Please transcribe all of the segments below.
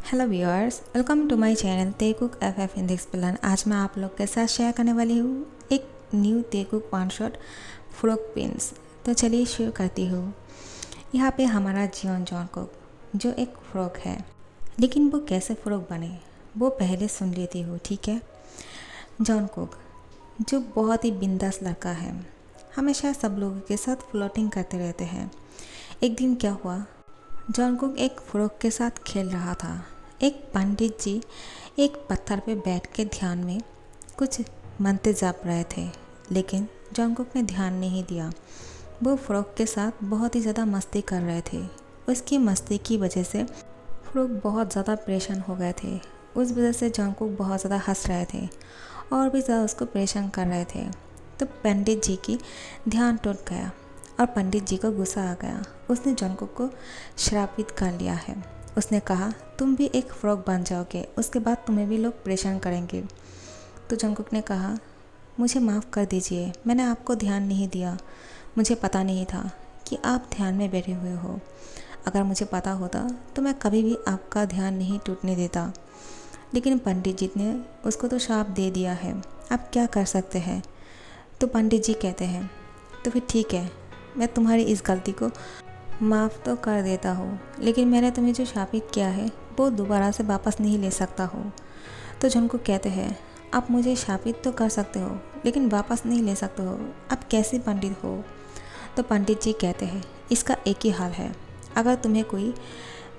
Hello viewers, welcome to my channel तेकुक F in this plan. आज मैं आप लोग के साथ शेयर करने वाली हूँ एक न्यू तेकुक वन शॉट फ्रॉक पिन्स। तो चलिए शुरू करती हूँ। यहाँ पे हमारा जियोन जॉनकुक जो एक फ्रॉक है, लेकिन वो कैसे फ्रॉक बने वो पहले सुन लेती हूँ, ठीक है। जॉनकुक जो बहुत ही बिंदास लड़का है, हमेशा सब लोगों के साथ फ्लोटिंग करते रहते हैं। एक दिन क्या हुआ, जॉनकुक एक फ्रॉक के साथ खेल रहा था। एक पंडित जी एक पत्थर पे बैठ के ध्यान में कुछ मंत्र जप रहे थे, लेकिन जॉनकुक ने ध्यान नहीं दिया। वो फ्रॉक के साथ बहुत ही ज़्यादा मस्ती कर रहे थे। उसकी मस्ती की वजह से फ्रॉक बहुत ज़्यादा परेशान हो गए थे। उस वजह से जॉनकुक बहुत ज़्यादा हंस रहे थे और भी ज़्यादा उसको परेशान कर रहे थे। तो पंडित जी की ध्यान टूट गया और पंडित जी को गुस्सा आ गया। उसने जॉनकुक को श्रापित कर लिया है। उसने कहा, तुम भी एक फ्रॉक बन जाओगे, उसके बाद तुम्हें भी लोग परेशान करेंगे। तो जॉनकुक ने कहा, मुझे माफ़ कर दीजिए, मैंने आपको ध्यान नहीं दिया। मुझे पता नहीं था कि आप ध्यान में बैठे हुए हो। अगर मुझे पता होता तो मैं कभी भी आपका ध्यान नहीं टूटने देता। लेकिन पंडित जी ने उसको तो श्राप दे दिया है, आप क्या कर सकते हैं। तो पंडित जी कहते हैं, तो फिर ठीक है, मैं तुम्हारी इस गलती को माफ़ तो कर देता हूँ, लेकिन मैंने तुम्हें जो शापित किया है वो दोबारा से वापस नहीं ले सकता हूँ। तो जॉनकुक कहते हैं, आप मुझे शापित तो कर सकते हो लेकिन वापस नहीं ले सकते हो, आप कैसे पंडित हो। तो पंडित जी कहते हैं, इसका एक ही हाल है, अगर तुम्हें कोई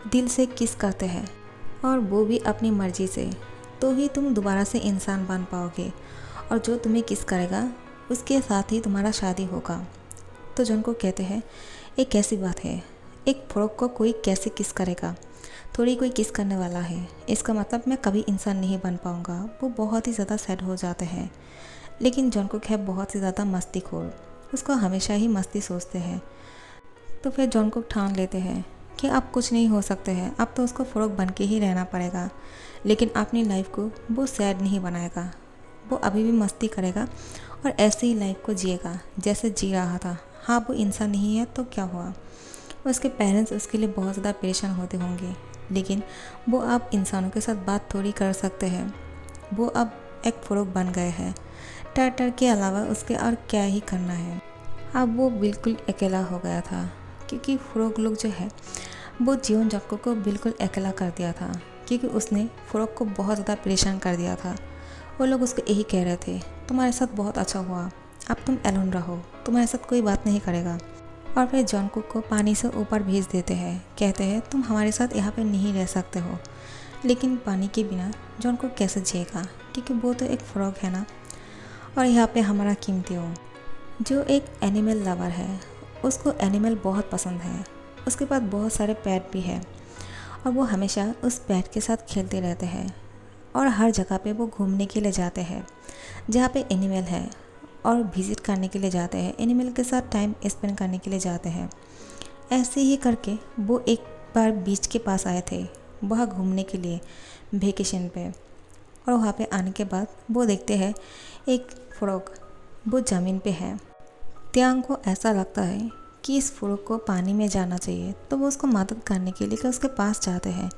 दिल से किस करते हैं और वो भी अपनी मर्ज़ी से, तो ही तुम दोबारा से इंसान बन पाओगे, और जो तुम्हें किस करेगा उसके साथ ही तुम्हारा शादी होगा। तो जॉनकुक कहते हैं, ये कैसी बात है, एक फ्रॉक को कोई कैसे किस करेगा, थोड़ी कोई किस करने वाला है, इसका मतलब मैं कभी इंसान नहीं बन पाऊँगा। वो बहुत ही ज़्यादा सैड हो जाते हैं। लेकिन जॉनकुक है बहुत ही ज़्यादा मस्तीखोर, उसको हमेशा ही मस्ती सोचते हैं। तो फिर जॉनकुक ठान लेते हैं कि अब कुछ नहीं हो सकते हैं, अब तो उसको फ्रॉक बन के ही रहना पड़ेगा। लेकिन अपनी लाइफ को वो सैड नहीं बनाएगा, वो अभी भी मस्ती करेगा और ऐसे ही लाइफ को जिएगा जैसे जी रहा था। हाँ, वो इंसान नहीं है तो क्या हुआ, उसके पेरेंट्स उसके लिए बहुत ज़्यादा परेशान होते होंगे, लेकिन वो अब इंसानों के साथ बात थोड़ी कर सकते हैं। वो अब एक फ्रॉक बन गए हैं, टर के अलावा उसके और क्या ही करना है। अब वो बिल्कुल अकेला हो गया था, क्योंकि फ्रॉक लोग जो है वो जियोन जॉनकुक को बिल्कुल अकेला कर दिया था, क्योंकि उसने फ्रॉक को बहुत ज़्यादा परेशान कर दिया था। वो लोग उसको यही कह रहे थे, तुम्हारे साथ बहुत अच्छा हुआ, अब तुम एलोन रहो, तुम्हारे साथ कोई बात नहीं करेगा। और फिर जॉनकुक को पानी से ऊपर भेज देते हैं, कहते हैं तुम हमारे साथ यहाँ पे नहीं रह सकते हो। लेकिन पानी के बिना जॉनकुक कैसे जिएगा, क्योंकि वो तो एक फ्रॉग है ना। और यहाँ पे हमारा कीमती जो एक एनिमल लवर है, उसको एनिमल बहुत पसंद है, उसके पास बहुत सारे पेट भी है और वो हमेशा उस पेट के साथ खेलते रहते हैं और हर जगह पे वो घूमने के लिए जाते हैं जहाँ पे एनिमल है, और विज़िट करने के लिए जाते हैं, एनिमल के साथ टाइम स्पेंड करने के लिए जाते हैं। ऐसे ही करके वो एक बार बीच के पास आए थे वहाँ घूमने के लिए वेकेशन पे, और वहाँ पे आने के बाद वो देखते हैं एक फ्रॉग वो ज़मीन पे है। त्यांग को ऐसा लगता है कि इस फ्रॉग को पानी में जाना चाहिए, तो वो उसको मदद करने के लिए उसके पास जाते हैं।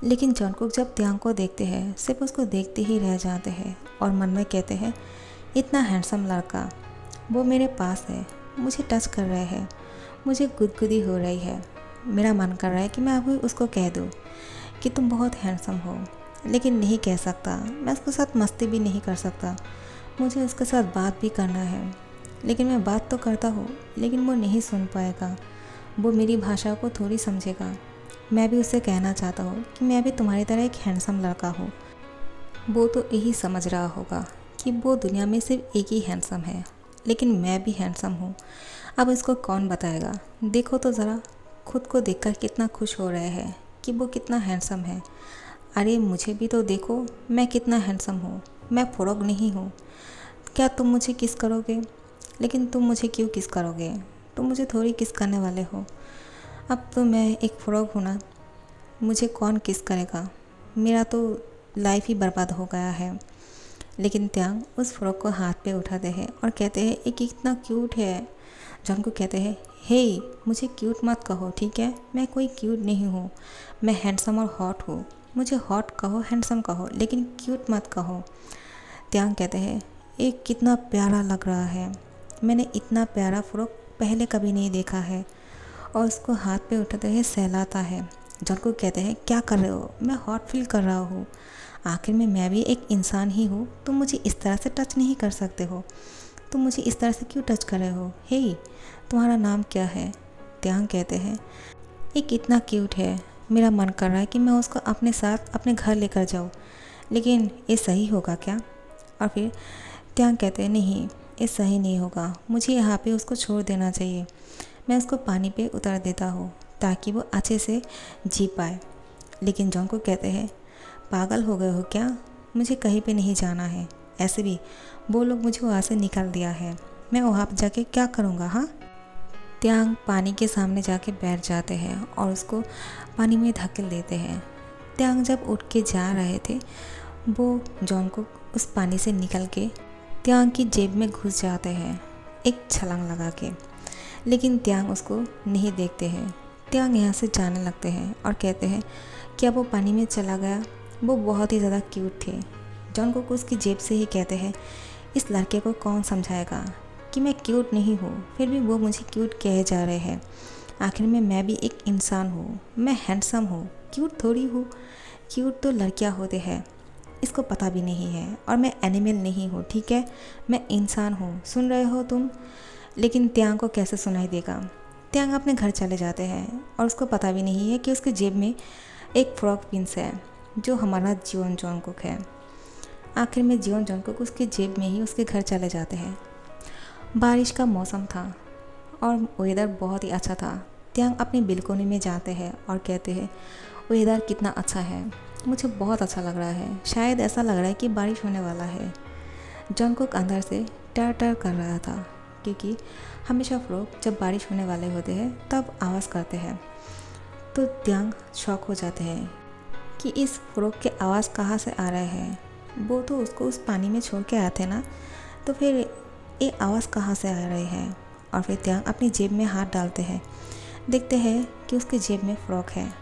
लेकिन जॉनकुक जब त्यांग को देखते हैं सिर्फ उसको देखते ही रह जाते हैं और मन में कहते हैं, इतना हैंडसम लड़का वो मेरे पास है, मुझे टच कर रहे हैं, मुझे गुदगुदी हो रही है, मेरा मन कर रहा है कि मैं अभी उसको कह दूँ कि तुम बहुत हैंडसम हो, लेकिन नहीं कह सकता, मैं उसके साथ मस्ती भी नहीं कर सकता, मुझे उसके साथ बात भी करना है, लेकिन मैं बात तो करता हूँ लेकिन वो नहीं सुन पाएगा, वो मेरी भाषा को थोड़ी समझेगा। मैं भी उससे कहना चाहता हूँ कि मैं भी तुम्हारी तरह एक हैंडसम लड़का हूँ। वो तो यही समझ रहा होगा कि वो दुनिया में सिर्फ एक ही हैंडसम है, लेकिन मैं भी हैंडसम हूँ। अब इसको कौन बताएगा, देखो तो ज़रा खुद को देखकर कितना खुश हो रहे हैं कि वो कितना हैंडसम है। अरे मुझे भी तो देखो, मैं कितना हैंडसम हूँ, मैं फ्रॉग नहीं हूँ। क्या तुम मुझे किस करोगे, लेकिन तुम मुझे क्यों किस करोगे, तुम मुझे थोड़ी किस करने वाले हो। अब तो मैं एक फ्रॉग हूँ ना, मुझे कौन किस करेगा, मेरा तो लाइफ ही बर्बाद हो गया है। लेकिन त्यांग उस फ्रॉक को हाथ पे उठाते हैं और कहते हैं, ये कितना क्यूट है। जॉन को कहते हैं, हे मुझे क्यूट मत कहो, ठीक है, मैं कोई क्यूट नहीं हूँ, मैं हैंडसम और हॉट हूँ। मुझे हॉट कहो, हैंडसम कहो, लेकिन क्यूट मत कहो। त्यांग कहते हैं ये कितना प्यारा लग रहा है, मैंने इतना प्यारा फ़्रॉक पहले कभी नहीं देखा है। और उसको हाथ पे उठाते हुए सहलाता है। जॉनकुक कहते हैं क्या कर रहे हो, मैं हॉट फील कर रहा हूँ, आखिर में मैं भी एक इंसान ही हूँ, तुम मुझे इस तरह से टच नहीं कर सकते हो, तुम मुझे इस तरह से क्यों टच कर रहे हो। हे, तुम्हारा नाम क्या है। त्यांग कहते हैं ये कितना क्यूट है, मेरा मन कर रहा है कि मैं उसको अपने साथ अपने घर लेकर जाऊँ, लेकिन ये सही होगा क्या। और फिर त्यांग कहते हैं नहीं, ये सही नहीं होगा, मुझे यहाँ पे उसको छोड़ देना चाहिए, मैं उसको पानी पे उतार देता हूँ ताकि वो अच्छे से जी पाए। लेकिन जॉनकुक कहते हैं पागल हो गए हो क्या, मुझे कहीं पे नहीं जाना है, ऐसे भी वो लोग मुझे वहाँ से निकाल दिया है, मैं वहाँ पर जाके क्या करूँगा। हाँ, त्यांग पानी के सामने जाके बैठ जाते हैं और उसको पानी में धकेल देते हैं। त्यांग जब उठ के जा रहे थे, वो जॉनकुक उस पानी से निकल के त्यांग की जेब में घुस जाते हैं एक छलांग लगा के, लेकिन त्यांग उसको नहीं देखते हैं। त्यांग यहाँ से जाने लगते हैं और कहते हैं क्या वो पानी में चला गया, वो बहुत ही ज़्यादा क्यूट थे। जॉनकुक उसकी जेब से ही कहते हैं इस लड़के को कौन समझाएगा कि मैं क्यूट नहीं हूँ, फिर भी वो मुझे क्यूट कहे जा रहे हैं, आखिर में मैं भी एक इंसान हूँ, मैं हैंडसम हूँ, क्यूट थोड़ी हूँ, क्यूट तो लड़कियाँ होते हैं, इसको पता भी नहीं है, और मैं एनिमल नहीं हूँ, ठीक है, मैं इंसान हूँ, सुन रहे हो तुम। लेकिन त्यांग को कैसे सुनाई देगा। त्यांग अपने घर चले जाते हैं और उसको पता भी नहीं है कि उसके जेब में एक फ्रॉक पिंस है जो हमारा जियोन जॉनकुक है। आखिर में जियोन जॉनकुक उसके जेब में ही उसके घर चले जाते हैं। बारिश का मौसम था और वेदर बहुत ही अच्छा था। त्यांग अपनी बिल्कोनी में जाते हैं और कहते हैं वेदर कितना अच्छा है, मुझे बहुत अच्छा लग रहा है, शायद ऐसा लग रहा है कि बारिश होने वाला है। जॉनकुक अंदर से टर टर कर रहा था क्योंकि हमेशा फ्रॉक जब बारिश होने वाले होते हैं तब आवाज़ करते हैं। तो त्यांग शॉक हो जाते हैं कि इस फ्रॉक के आवाज़ कहाँ से आ रहे हैं, वो तो उसको उस पानी में छोड़ के आए थे ना, तो फिर ये आवाज़ कहाँ से आ रही है। और फिर त्यांग अपनी जेब में हाथ डालते हैं, देखते हैं कि उसके जेब में फ़्रॉक है,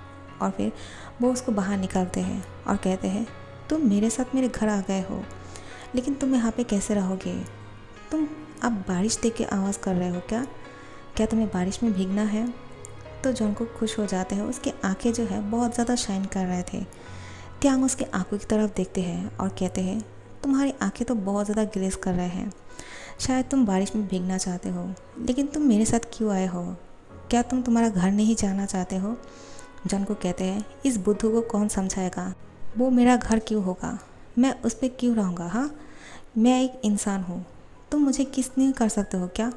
और फिर वो उसको बाहर निकालते हैं और कहते हैं तुम मेरे साथ मेरे घर आ गए हो, लेकिन तुम यहाँ पे कैसे रहोगे, तुम अब बारिश देख के आवाज़ कर रहे हो क्या, क्या तुम्हें बारिश में भीगना है। तो जॉनकुक खुश हो जाते हैं, उसकी आंखें जो है बहुत ज़्यादा शाइन कर रहे थे। त्यांग उसके आंखों की तरफ देखते हैं और कहते हैं तुम्हारी आंखें तो बहुत ज़्यादा ग्लेज कर रहे हैं, शायद तुम बारिश में भीगना चाहते हो, लेकिन तुम मेरे साथ क्यों आए हो, क्या तुम तुम्हारा घर नहीं जाना चाहते हो। जॉनकुक कहते हैं इस बुद्धू को कौन समझाएगा, वो मेरा घर क्यों होगा, मैं उस पर क्यों रहूँगा। हाँ, मैं एक इंसान हूँ, तुम मुझे किस नहीं कर सकते हो क्या,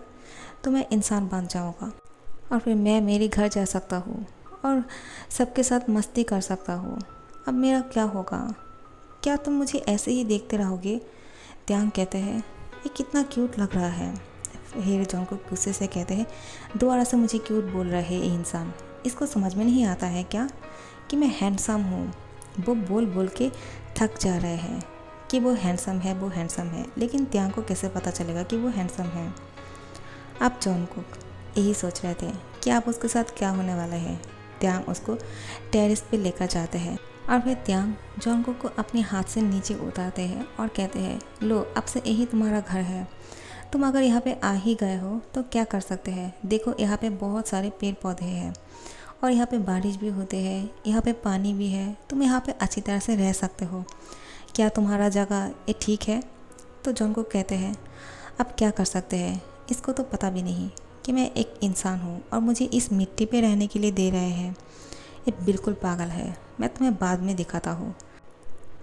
तो मैं इंसान बन जाऊँगा और फिर मैं मेरे घर जा सकता हूँ और सबके साथ मस्ती कर सकता हूँ, अब मेरा क्या होगा, क्या तुम मुझे ऐसे ही देखते रहोगे। त्यांग कहते हैं ये कितना क्यूट लग रहा है। फिर जॉनकुक गुस्से से कहते हैं दोबारा से मुझे क्यूट बोल रहा है ये इंसान, इसको समझ में नहीं आता है क्या कि मैं हैंडसम हूँ। वो बोल बोल के थक जा रहे हैं कि वो हैंडसम है, वो हैंडसम है, लेकिन त्यांग को कैसे पता चलेगा कि वो हैंडसम है। अब जॉनकुक यही सोच रहे थे कि आप उसके साथ क्या होने वाला है। त्यांग उसको टेरेस पे लेकर जाते हैं और फिर त्यांग जॉनकुक को अपने हाथ से नीचे उतारते हैं और कहते हैं लो, अब से यही तुम्हारा घर है, तुम अगर यहाँ पे आ ही गए हो तो क्या कर सकते हैं, देखो यहाँ पे बहुत सारे पेड़ पौधे हैं और यहाँ पे बारिश भी होते हैं, यहाँ पे पानी भी है, तुम यहाँ पे अच्छी तरह से रह सकते हो, क्या तुम्हारा जगह ये ठीक है। तो जॉनकुक कहते हैं अब क्या कर सकते हैं, इसको तो पता भी नहीं कि मैं एक इंसान हूँ और मुझे इस मिट्टी पे रहने के लिए दे रहे हैं, ये बिल्कुल पागल है, मैं तुम्हें बाद में दिखाता हूँ।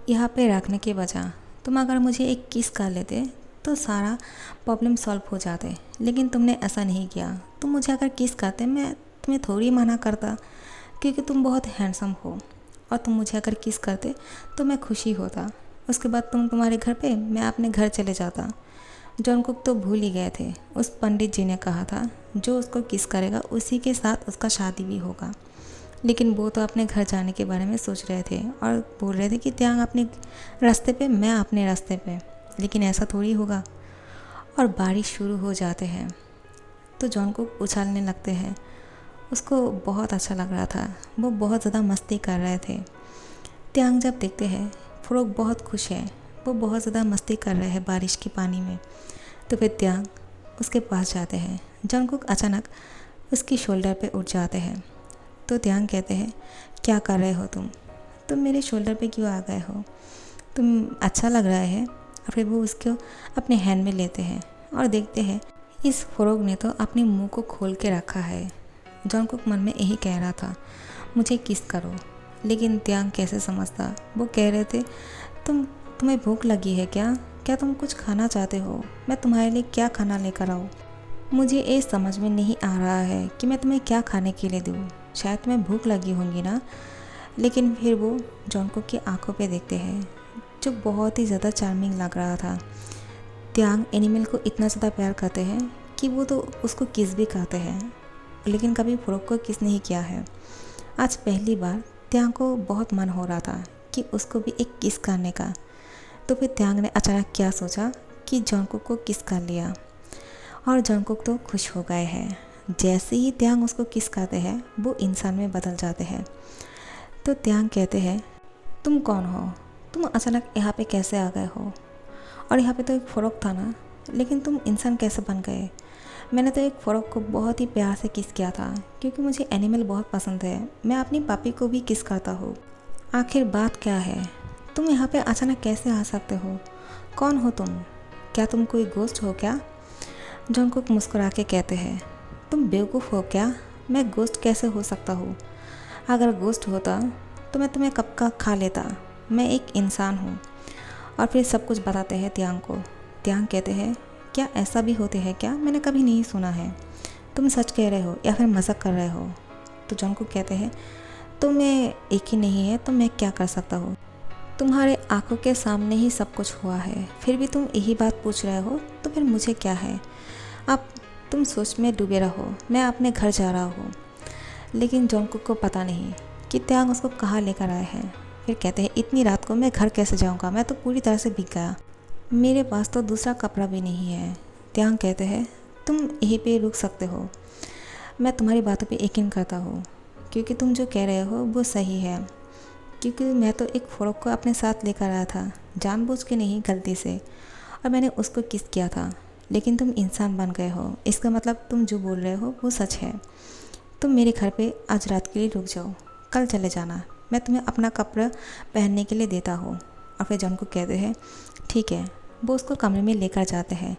यहाँ पे रखने के बजाय तुम अगर मुझे एक किस कर लेते तो सारा प्रॉब्लम सॉल्व हो जाते, लेकिन तुमने ऐसा नहीं किया। तुम मुझे अगर किस करते मैं तुम्हें थोड़ी मना करता, क्योंकि तुम बहुत हैंडसम हो, और तुम मुझे अगर किस करते तो मैं खुशी होता, उसके बाद तुम्हारे घर पे मैं अपने घर चले जाता। जॉनकुक तो भूल ही गए थे, उस पंडित जी ने कहा था जो उसको किस करेगा उसी के साथ उसका शादी भी होगा, लेकिन वो तो अपने घर जाने के बारे में सोच रहे थे और बोल रहे थे कि त्यांग अपने रास्ते पे, मैं अपने रास्ते पे, लेकिन ऐसा थोड़ी होगा। और बारिश शुरू हो जाते हैं तो जॉनकुक उछलने लगते हैं, उसको बहुत अच्छा लग रहा था, वो बहुत ज़्यादा मस्ती कर रहे थे। त्यांग जब देखते हैं फ्रॉग बहुत खुश है, वो बहुत ज़्यादा मस्ती कर रहे हैं बारिश के पानी में। तो फिर त्यांग उसके पास जाते हैं। जंगकुक अचानक उसकी शोल्डर पे उठ जाते हैं। तो त्यांग कहते हैं, क्या कर रहे हो तुम मेरे शोल्डर पे क्यों आ गए हो, तुम अच्छा लग रहा है। और फिर वो उसको अपने हैंड में लेते हैं और देखते हैं इस फ्रॉग ने तो अपने मुंह को खोल के रखा है। जंगकुक मन में यही कह रहा था, मुझे किस करो, लेकिन त्यांग कैसे समझता। वो कह रहे थे, तुम्हें भूख लगी है क्या, तुम कुछ खाना चाहते हो, मैं तुम्हारे लिए क्या खाना लेकर आऊँ। मुझे ये समझ में नहीं आ रहा है कि मैं तुम्हें क्या खाने के लिए दूँ, शायद तुम्हें भूख लगी होंगी ना। लेकिन फिर वो जंगकुक की आंखों पे देखते हैं जो बहुत ही ज़्यादा चार्मिंग लग रहा था। त्यांग एनिमल को इतना ज़्यादा प्यार करते हैं कि वो तो उसको किस भी करते हैं, लेकिन कभी फ्रॉग को किस नहीं किया है। आज पहली बार त्यांग को बहुत मन हो रहा था कि उसको भी एक किस करने का। तो फिर त्यांग ने अचानक क्या सोचा कि जंगकुक को किस कर लिया और जंगकुक तो खुश हो गए हैं। जैसे ही त्यांग उसको किस करते हैं वो इंसान में बदल जाते हैं। तो त्यांग कहते हैं, तुम कौन हो, तुम अचानक यहाँ पे कैसे आ गए हो, और यहाँ पे तो एक फ्रॉग था ना, लेकिन तुम इंसान कैसे बन गए। मैंने तो एक फ्रॉग को बहुत ही प्यार से किस किया था क्योंकि मुझे एनिमल बहुत पसंद है, मैं अपनी पापी को भी किस करता हूँ। आखिर बात क्या है, तुम यहाँ पे अचानक कैसे आ सकते हो, कौन हो तुम, क्या तुम कोई गोस्ट हो क्या। जंगकुक मुस्कुरा के कहते हैं, तुम बेवकूफ़ हो क्या, मैं गोस्ट कैसे हो सकता हूँ। अगर गोस्ट होता तो मैं तुम्हें कब का खा लेता, मैं एक इंसान हूँ। और फिर सब कुछ बताते हैं त्यांग को। त्यांग कहते हैं, क्या ऐसा भी होते हैं क्या, मैंने कभी नहीं सुना है, तुम सच कह रहे हो या फिर मजाक कर रहे हो। तो जंगकुक कहते हैं, तुम्हें एक ही नहीं है तो मैं क्या कर सकता हूँ, तुम्हारे आंखों के सामने ही सब कुछ हुआ है, फिर भी तुम यही बात पूछ रहे हो, तो फिर मुझे क्या है। अब तुम सोच में डूबे रहो, मैं अपने घर जा रहा हूँ। लेकिन जंगकुक को पता नहीं कि त्यांग उसको कहाँ लेकर आए हैं। फिर कहते हैं, इतनी रात को मैं घर कैसे जाऊँगा, मैं तो पूरी तरह से भीग गया, मेरे पास तो दूसरा कपड़ा भी नहीं है। त्यांग कहते हैं, तुम यहीं पे रुक सकते हो, मैं तुम्हारी बातों पे यकीन करता हूँ क्योंकि तुम जो कह रहे हो वो सही है, क्योंकि मैं तो एक फ्रॉग को अपने साथ लेकर आया था, जानबूझ के नहीं, गलती से, और मैंने उसको किस किया था। लेकिन तुम इंसान बन गए हो, इसका मतलब तुम जो बोल रहे हो वो सच है। तुम मेरे घर पे आज रात के लिए रुक जाओ, कल चले जाना, मैं तुम्हें अपना कपड़ा पहनने के लिए देता हूँ। और फिर जंगकुक कहते हैं, ठीक है। वो उसको कमरे में लेकर जाते हैं,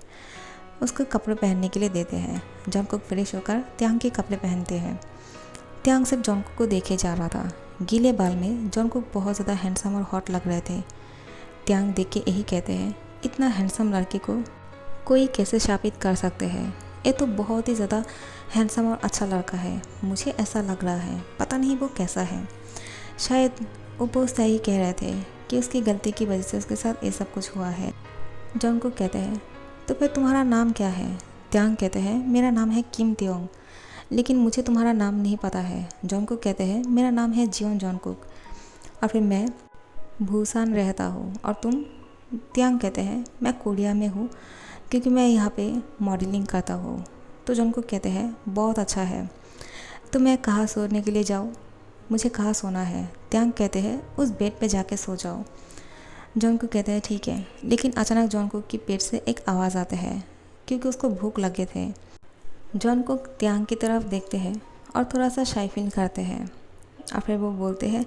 उसको कपड़े पहनने के लिए देते हैं। जंगकुक फ्रेश होकर त्यांग के कपड़े पहनते हैं। त्यांग सिर्फ जंगकुक को देखे जा रहा था। गीले बाल में जंगकुक बहुत ज़्यादा हैंडसम और हॉट लग रहे थे। त्यांग देख के यही कहते हैं, इतना हैंडसम लड़के को कोई कैसे शापित कर सकते हैं, ये तो बहुत ही ज़्यादा हैंडसम और अच्छा लड़का है, मुझे ऐसा लग रहा है, पता नहीं वो कैसा है। शायद वो बहुत सही कह रहे थे कि उसकी गलती की वजह से उसके साथ ये सब कुछ हुआ है। जंगकुक कहते हैं, तो फिर तुम्हारा नाम क्या है। त्यांग कहते हैं, मेरा नाम है किम त्योंग, लेकिन मुझे तुम्हारा नाम नहीं पता है। जंगकुक कहते हैं, मेरा नाम है जियोन जंगकुक, और फिर मैं भूसान रहता हूँ, और तुम। त्यांग कहते हैं, मैं कोरिया में हूँ क्योंकि मैं यहाँ पे मॉडलिंग करता हूँ। तो जंगकुक कहते हैं, बहुत अच्छा है, तो मैं कहाँ सोने के लिए जाऊँ, मुझे कहाँ सोना है। त्यांग कहते हैं, उस बेड पे जाके सो जाओ। जंगकुक कहते हैं, ठीक है। लेकिन अचानक जंगकुक की पेट से एक आवाज़ आते हैं क्योंकि उसको भूख लगे थे। जंगकुक त्यांग की तरफ देखते हैं और थोड़ा सा शाई फील करते हैं, और फिर वो बोलते हैं,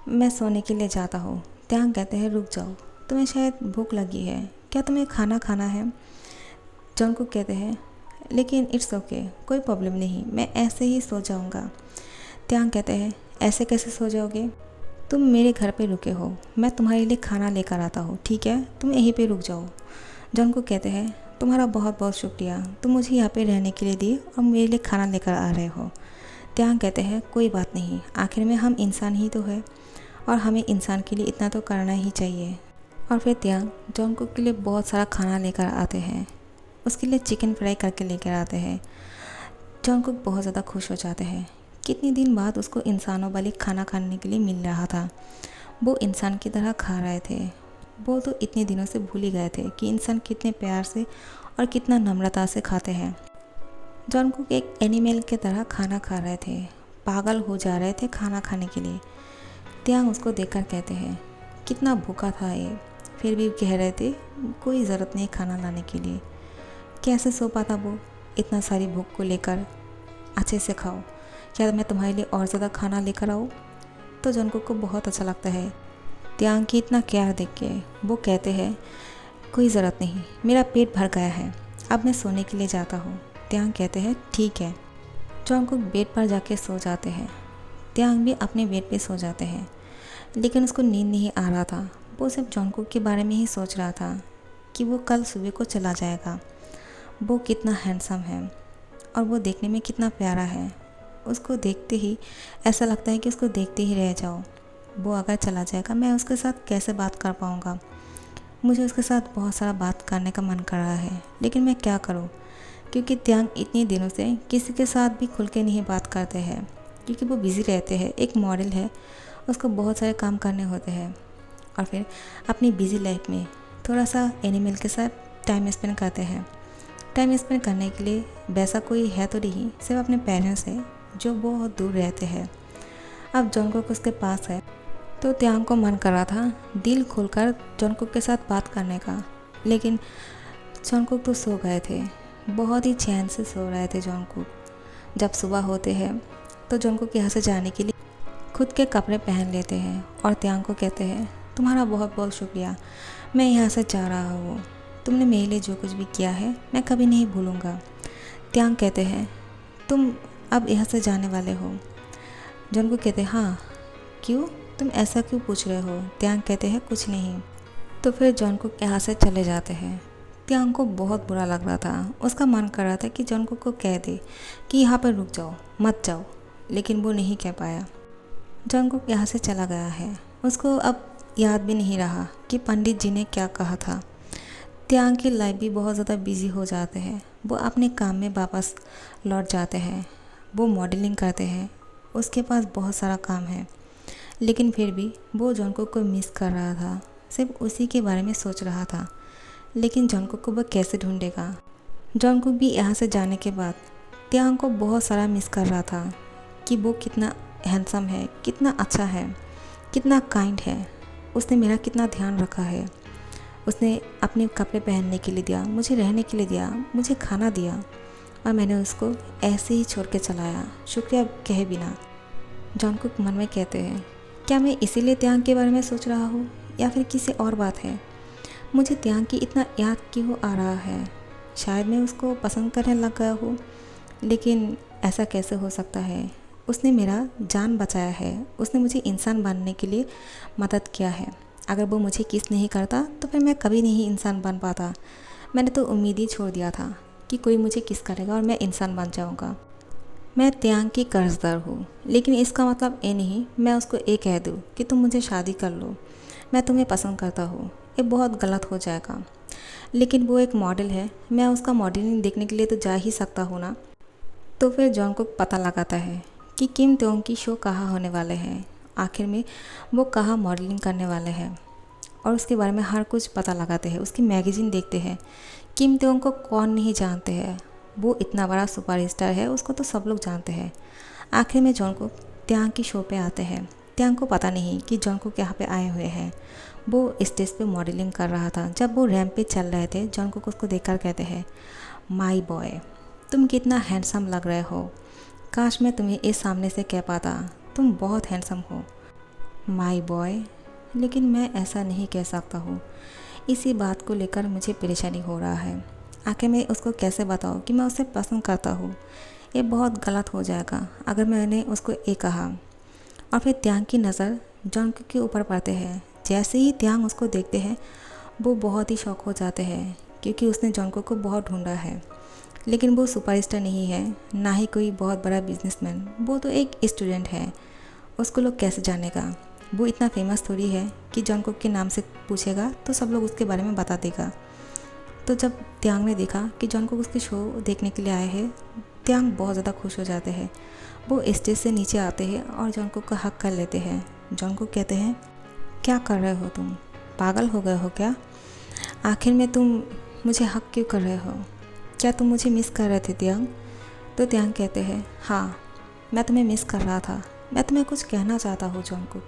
मैं सोने के लिए जाता हूँ। त्यांग कहते हैं, रुक जाओ, तुम्हें शायद भूख लगी है, क्या तुम्हें खाना खाना है। जंगकुक कहते हैं, लेकिन इट्स ओके, कोई प्रॉब्लम नहीं, मैं ऐसे ही सो जाऊँगा। त्यांग कहते हैं, ऐसे कैसे सो जाओगे, तुम मेरे घर पे रुके हो, मैं तुम्हारे लिए खाना लेकर आता हूँ, ठीक है, तुम यहीं पे रुक जाओ। जंगकुक कहते हैं, तुम्हारा बहुत बहुत शुक्रिया, तुम मुझे यहाँ पे रहने के लिए दिए और मेरे लिए खाना लेकर आ रहे हो। त्यांग कहते हैं, कोई बात नहीं, आखिर में हम इंसान ही तो है और हमें इंसान के लिए इतना तो करना ही चाहिए। और फिर त्यांग जंगकुक के लिए बहुत सारा खाना लेकर आते हैं, उसके लिए चिकन फ्राई करके लेकर आते हैं। जंगकुक बहुत ज़्यादा खुश हो जाते हैं, कितनी दिन बाद उसको इंसानों वाली खाना खाने के लिए मिल रहा था। वो इंसान की तरह खा रहे थे, वो तो इतने दिनों से भूल ही गए थे कि इंसान कितने प्यार से और कितना नम्रता से खाते हैं। जंगकुक एक एनिमल की तरह खाना खा रहे थे, पागल हो जा रहे थे खाना खाने के लिए। त्यांग उसको देखकर कहते हैं, कितना भूखा था ये, फिर भी कह रहे थे कोई ज़रूरत नहीं खाना लाने के लिए। कैसे सो पाता वो इतना सारी भूख को लेकर? अच्छे से खाओ, क्या मैं तुम्हारे लिए और ज़्यादा खाना लेकर आऊँ? तो जंगकुक को बहुत अच्छा लगता है त्यांग की इतना केयर देख के। वो कहते हैं, कोई ज़रूरत नहीं, मेरा पेट भर गया है, अब मैं सोने के लिए जाता हूँ। त्यांग कहते हैं, ठीक है। जंगकुक बेड पर जाके सो जाते हैं। त्यांग भी अपने बेड पे सो जाते हैं, लेकिन उसको नींद नहीं आ रहा था। वो सिर्फ जंगकुक के बारे में ही सोच रहा था कि वो कल सुबह को चला जाएगा। वो कितना हैंडसम है और वो देखने में कितना प्यारा है। उसको देखते ही ऐसा लगता है कि उसको देखते ही रह जाओ। वो अगर चला जाएगा मैं उसके साथ कैसे बात कर पाऊँगा? मुझे उसके साथ बहुत सारा बात करने का मन कर रहा है, लेकिन मैं क्या करूँ? क्योंकि त्यांग इतने दिनों से किसी के साथ भी खुल के नहीं बात करते हैं, क्योंकि वो बिज़ी रहते हैं। एक मॉडल है, उसको बहुत सारे काम करने होते हैं और फिर अपनी बिज़ी लाइफ में थोड़ा सा एनिमल के साथ टाइम स्पेंड करते हैं। टाइम स्पेंड करने के लिए वैसा कोई है तो नहीं, सिर्फ अपने पेरेंट्स है जो बहुत दूर रहते हैं। अब जंगकुक उसके पास है, तो त्यांग को मन कर रहा था दिल खोलकर जंगकुक के साथ बात करने का, लेकिन जंगकुक तो सो गए थे। बहुत ही चैन से सो रहे थे जंगकुक। जब सुबह होते हैं तो जंगकुक यहाँ से जाने के लिए खुद के कपड़े पहन लेते हैं और त्यांग को कहते हैं, तुम्हारा बहुत बहुत शुक्रिया, मैं यहाँ से जा रहा हूँ। तुमने मेरे लिए जो कुछ भी किया है मैं कभी नहीं भूलूँगा। त्यांग कहते हैं, तुम अब यहाँ से जाने वाले हो? जंगकुक कहते हैं, हाँ। क्यों? तुम ऐसा क्यों पूछ रहे हो? त्यांग कहते हैं, कुछ नहीं। तो फिर जंगकुक यहाँ से चले जाते हैं। त्यांग को बहुत बुरा लग रहा था। उसका मन कर रहा था कि जंगकुक को कह दे कि यहाँ पर रुक जाओ, मत जाओ, लेकिन वो नहीं कह पाया। जंगकुक यहाँ से चला गया है। उसको अब याद भी नहीं रहा कि पंडित जी ने क्या कहा था। त्यांग की लाइफ भी बहुत ज़्यादा बिजी हो जाते हैं। वो अपने काम में वापस लौट जाते हैं। वो मॉडलिंग करते हैं, उसके पास बहुत सारा काम है, लेकिन फिर भी वो जंगकुक को मिस कर रहा था। सिर्फ उसी के बारे में सोच रहा था, लेकिन जंगकुक को वो कैसे ढूंढेगा? जंगकुक भी यहाँ से जाने के बाद त्यांग को बहुत सारा मिस कर रहा था कि वो कितना हैंडसम है, कितना अच्छा है, कितना काइंड है। उसने मेरा कितना ध्यान रखा है। उसने अपने कपड़े पहनने के लिए दिया, मुझे रहने के लिए दिया, मुझे खाना दिया, और मैंने उसको ऐसे ही छोड़ के चलाया, शुक्रिया कहे बिना। जंगकुक मन में कहते हैं, क्या मैं इसीलिए त्यांग के बारे में सोच रहा हूँ या फिर किसी और बात है? मुझे त्यांग की इतना याद क्यों आ रहा है? शायद मैं उसको पसंद करने लग गया हूँ, लेकिन ऐसा कैसे हो सकता है? उसने मेरा जान बचाया है, उसने मुझे इंसान बनने के लिए मदद किया है। अगर वो मुझे किस नहीं करता तो फिर मैं कभी नहीं इंसान बन पाता। मैंने तो उम्मीद ही छोड़ दिया था कि कोई मुझे किस करेगा और मैं इंसान बन जाऊँगा। मैं त्यांग की कर्जदार हूँ, लेकिन इसका मतलब ये नहीं मैं उसको ये कह दूँ कि तुम मुझे शादी कर लो, मैं तुम्हें पसंद करता हूँ। ये बहुत गलत हो जाएगा। लेकिन वो एक मॉडल है, मैं उसका मॉडलिंग देखने के लिए तो जा ही सकता हूँ ना। तो फिर जंगकुक पता लगाता है कि किम त्योंग की शो कहाँ होने वाले हैं, आखिर में वो कहाँ मॉडलिंग करने वाले हैं, और उसके बारे में हर कुछ पता लगाते हैं। उसकी मैगज़ीन देखते हैं। किम त्योंग को कौन नहीं जानते हैं, वो इतना बड़ा सुपरस्टार है, उसको तो सब लोग जानते हैं। आखिर में जंगकुक त्यांग की शो पे आते हैं। त्यांग को पता नहीं कि जंगकुक यहाँ पे आए हुए हैं। वो स्टेज पे मॉडलिंग कर रहा था। जब वो रैंप पे चल रहे थे, जंगकुक उसको देखकर कहते हैं, माय बॉय, तुम कितना हैंडसम लग रहे हो। काश मैं तुम्हें इस सामने से कह पाता, तुम बहुत हैंडसम हो माय बॉय, लेकिन मैं ऐसा नहीं कह सकता हूँ। इसी बात को लेकर मुझे परेशानी हो रहा है। आखिर मैं उसको कैसे बताऊँ कि मैं उसे पसंद करता हूँ? ये बहुत गलत हो जाएगा अगर मैंने उसको ये कहा। और फिर त्यांग की नज़र जंगकुक के ऊपर पड़ते हैं। जैसे ही त्यांग उसको देखते हैं, वो बहुत ही शौक हो जाते हैं, क्योंकि उसने जंगकुक को बहुत ढूंढा है। लेकिन वो सुपरस्टार नहीं है, ना ही कोई बहुत बड़ा बिजनेसमैन। वो तो एक स्टूडेंट है, उसको लोग कैसे जानेगा? वो इतना फेमस थोड़ी है कि जंगकुक के नाम से पूछेगा तो सब लोग उसके बारे में बता देगा। तो जब त्यांग ने देखा कि जंगकुक उसके शो देखने के लिए आए हैं, त्यांग बहुत ज़्यादा खुश हो जाते हैं। वो स्टेज से नीचे आते हैं और जंगकुक का हक कर लेते हैं। जंगकुक कहते हैं, क्या कर रहे हो तुम? पागल हो गए हो क्या? आखिर में तुम मुझे हक क्यों कर रहे हो? क्या तुम मुझे मिस कर रहे थे त्यांग? तो त्यांग कहते हैं, हाँ, मैं तुम्हें मिस कर रहा था। मैं तुम्हें कुछ कहना चाहता हूँ जंगकुक।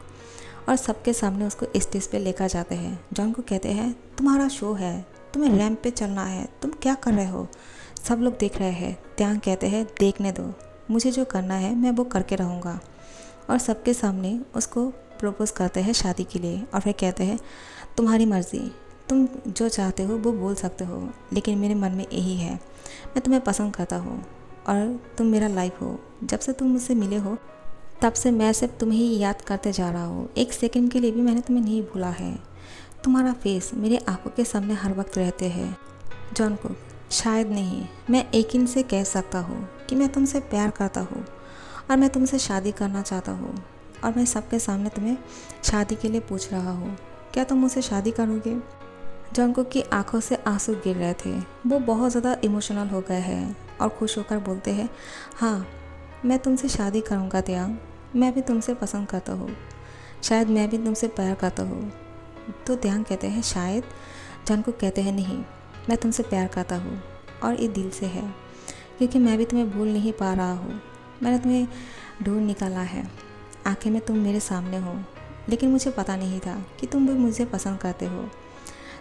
और सबके सामने उसको स्टेज पे लेकर जाते हैं। जॉन को कहते हैं तुम्हारा शो है, तुम्हें रैंप पे चलना है, तुम क्या कर रहे हो, सब लोग देख रहे हैं। त्यांग कहते हैं देखने दो, मुझे जो करना है मैं वो करके रहूँगा। और सबके सामने उसको प्रपोज़ करते हैं शादी के लिए और फिर कहते हैं तुम्हारी मर्ज़ी, तुम जो चाहते हो वो बोल सकते हो, लेकिन मेरे मन में यही है, मैं तुम्हें पसंद करता हूँ और तुम मेरा लाइफ हो। जब से तुम मुझसे मिले हो तब से मैं सिर्फ तुम्हें ही याद करते जा रहा हूँ, एक सेकंड के लिए भी मैंने तुम्हें नहीं भूला है। तुम्हारा फेस मेरे आंखों के सामने हर वक्त रहते हैं। जॉन को शायद नहीं, मैं यकीन से कह सकता हूँ कि मैं तुमसे प्यार करता हूँ और मैं तुमसे शादी करना चाहता हूँ और मैं सबके सामने तुम्हें शादी के लिए पूछ रहा हूँ, क्या तुम मुझसे शादी करोगे? जॉन की आंखों से आंसू गिर रहे थे, वो बहुत ज़्यादा इमोशनल हो गए हैं और खुश होकर बोलते हैं हाँ मैं तुमसे शादी करूँगा त्यांग, मैं भी तुमसे पसंद करता हूँ, शायद मैं भी तुमसे प्यार करता हूँ। तो त्यांग कहते हैं शायद। जॉन को कहते हैं नहीं, मैं तुमसे प्यार करता हूँ और ये दिल से है, क्योंकि मैं भी तुम्हें भूल नहीं पा रहा हूँ। मैंने तुम्हें ढूंढ निकाला है, आखिर में तुम मेरे सामने हो, लेकिन मुझे पता नहीं था कि तुम भी मुझे पसंद करते हो।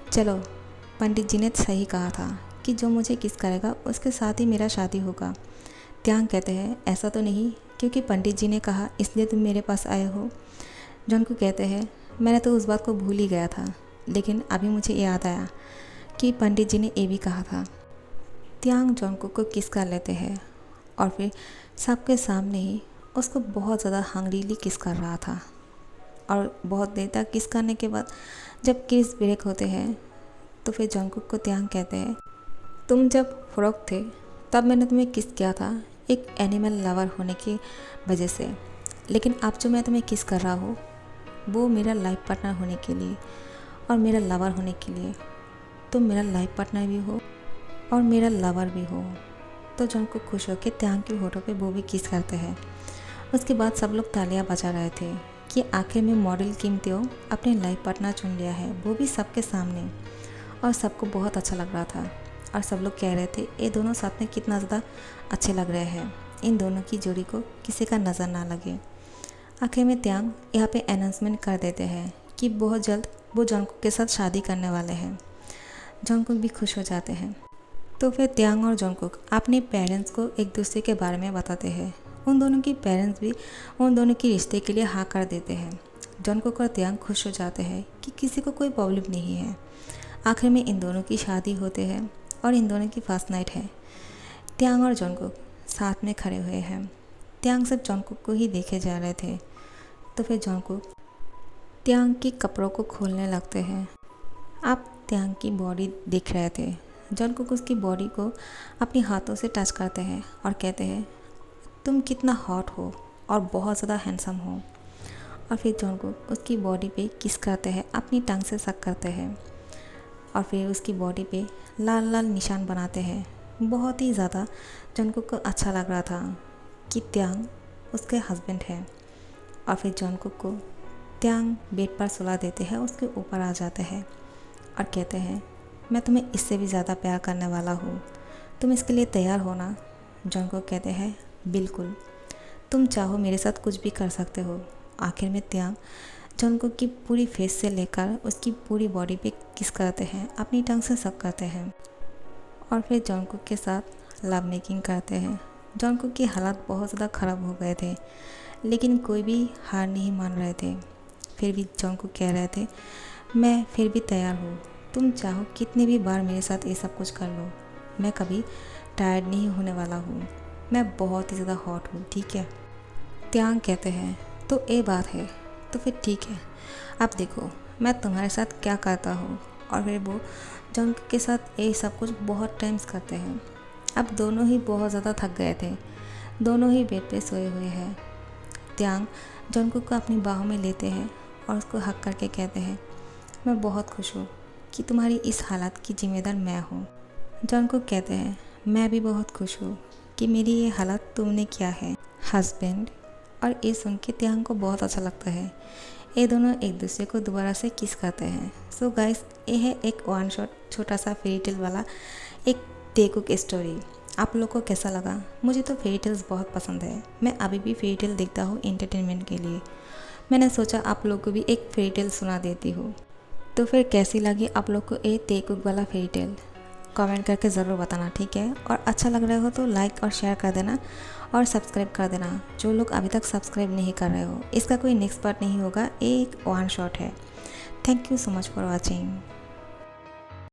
चलो, पंडित जी ने सही कहा था कि जो मुझे किस करेगा उसके साथ ही मेरा शादी होगा। त्यांग कहते हैं ऐसा तो नहीं, क्योंकि पंडित जी ने कहा इसलिए तुम मेरे पास आए हो। जॉन को कहते हैं मैंने तो उस बात को भूल ही गया था, लेकिन अभी मुझे याद आया कि पंडित जी ने ये भी कहा था। त्यांग जॉन को किस कर लेते हैं और फिर सबके सामने ही उसको बहुत ज़्यादा हंग्रीली किस कर रहा था। और बहुत देर तक किस करने के बाद जब किस ब्रेक होते हैं तो फिर जॉन को त्यांग कहते हैं तुम जब फ्रॉक थे तब मैंने तुम्हें किस किया था एक एनिमल लवर होने की वजह से, लेकिन अब जो मैं तुम्हें किस कर रहा हूँ वो मेरा लाइफ पार्टनर होने के लिए और मेरा लवर होने के लिए। तुम मेरा लाइफ पार्टनर भी हो और मेरा लवर भी हो। तो जॉन को खुश होकर त्यांग के होठों पे वो भी किस करते हैं। उसके बाद सब लोग तालियां बजा रहे थे कि आखिर में मॉडल किम तेओ अपने लाइफ पार्टनर चुन लिया है, वो भी सबके सामने। और सबको बहुत अच्छा लग रहा था और सब लोग कह रहे थे ये दोनों साथ में कितना ज़्यादा अच्छे लग रहे हैं, इन दोनों की जोड़ी को किसी का नज़र ना लगे। आखिर में त्यांग यहाँ पे अनाउंसमेंट कर देते हैं कि बहुत जल्द वो जॉनकुक के साथ शादी करने वाले हैं। जॉनकुक भी खुश हो जाते हैं। तो फिर त्यांग और जॉनकुक अपने पेरेंट्स को एक दूसरे के बारे में बताते हैं। उन दोनों की पेरेंट्स भी उन दोनों के रिश्ते के लिए हाँ कर देते हैं। जॉनकुक और त्यांग खुश हो जाते हैं कि किसी को कोई प्रॉब्लम नहीं है। आखिर में इन दोनों की शादी होते हैं और इन दोनों की फर्स्ट नाइट है। त्यांग और जॉनकुक साथ में खड़े हुए हैं। त्यांग सिर्फ जॉनकुक को ही देखे जा रहे थे। तो फिर जॉनकुक त्यांग के कपड़ों को खोलने लगते हैं। आप त्यांग की बॉडी देख रहे थे। जॉनकुक उसकी बॉडी को अपने हाथों से टच करते हैं और कहते हैं तुम कितना हॉट हो और बहुत ज़्यादा हैंडसम हो। और फिर जॉनकुक उसकी बॉडी पे किस करते हैं, अपनी टंग से सक करते हैं और फिर उसकी बॉडी पे लाल लाल निशान बनाते हैं। बहुत ही ज़्यादा जॉनकुक को अच्छा लग रहा था कि त्यांग उसके हस्बैंड है। और फिर जॉनकुक को त्यांग बेड पर सुला देते हैं, उसके ऊपर आ जाते हैं और कहते हैं मैं तुम्हें इससे भी ज़्यादा प्यार करने वाला हूँ, तुम इसके लिए तैयार हो ना? जॉनकुक कहते हैं बिल्कुल, तुम चाहो मेरे साथ कुछ भी कर सकते हो। आखिर में त्यांग जॉनकुक की पूरी फेस से लेकर उसकी पूरी बॉडी पे किस करते हैं, अपनी टंग से सक करते हैं और फिर जॉनकुक के साथ लव मेकिंग करते हैं। जॉनकुक की हालत बहुत ज़्यादा ख़राब हो गए थे, लेकिन कोई भी हार नहीं मान रहे थे। फिर भी जॉनकुक कह रहे थे मैं फिर भी तैयार हूँ, तुम चाहो कितनी भी बार मेरे साथ ये सब कुछ कर लो, मैं कभी टायर्ड नहीं होने वाला हूँ, मैं बहुत ही ज़्यादा हॉट हूँ, ठीक है? त्यांग कहते हैं तो ये बात है, तो फिर ठीक है, अब देखो मैं तुम्हारे साथ क्या करता हूँ। और फिर वो जॉनकुक के साथ ये सब कुछ बहुत टाइम्स करते हैं। अब दोनों ही बहुत ज़्यादा थक गए थे, दोनों ही बेड पे सोए हुए हैं। त्यांग जॉनकुक को अपनी बाहों में लेते हैं और उसको हक करके कहते हैं मैं बहुत खुश हूँ कि तुम्हारी इस हालत की जिम्मेदार मैं हूँ। जॉनकुक कहते हैं मैं भी बहुत खुश हूँ कि मेरी ये हालत तुमने किया है हस्बैंड। और ये सुन के त्यांग को बहुत अच्छा लगता है। ये दोनों एक दूसरे को दोबारा से किस करते हैं। सो गाइस, ये है एक वन शॉट छोटा सा फेरी टेल वाला एक टेकुक स्टोरी। आप लोग को कैसा लगा? मुझे तो फेरी टेल्स बहुत पसंद है, मैं अभी भी फेरी टेल देखता हूँ एंटरटेनमेंट के लिए। मैंने सोचा आप लोग को भी एक फेरी टेल सुना देती हूँ। तो फिर कैसी लगी आप लोग को ये तेकुक वाला फेरी टेल, कमेंट करके ज़रूर बताना, ठीक है। और अच्छा लग रहा हो तो लाइक और शेयर कर देना और सब्सक्राइब कर देना, जो लोग अभी तक सब्सक्राइब नहीं कर रहे हो। इसका कोई नेक्स्ट पार्ट नहीं होगा, एक वन शॉट है। Thank you so much for watching.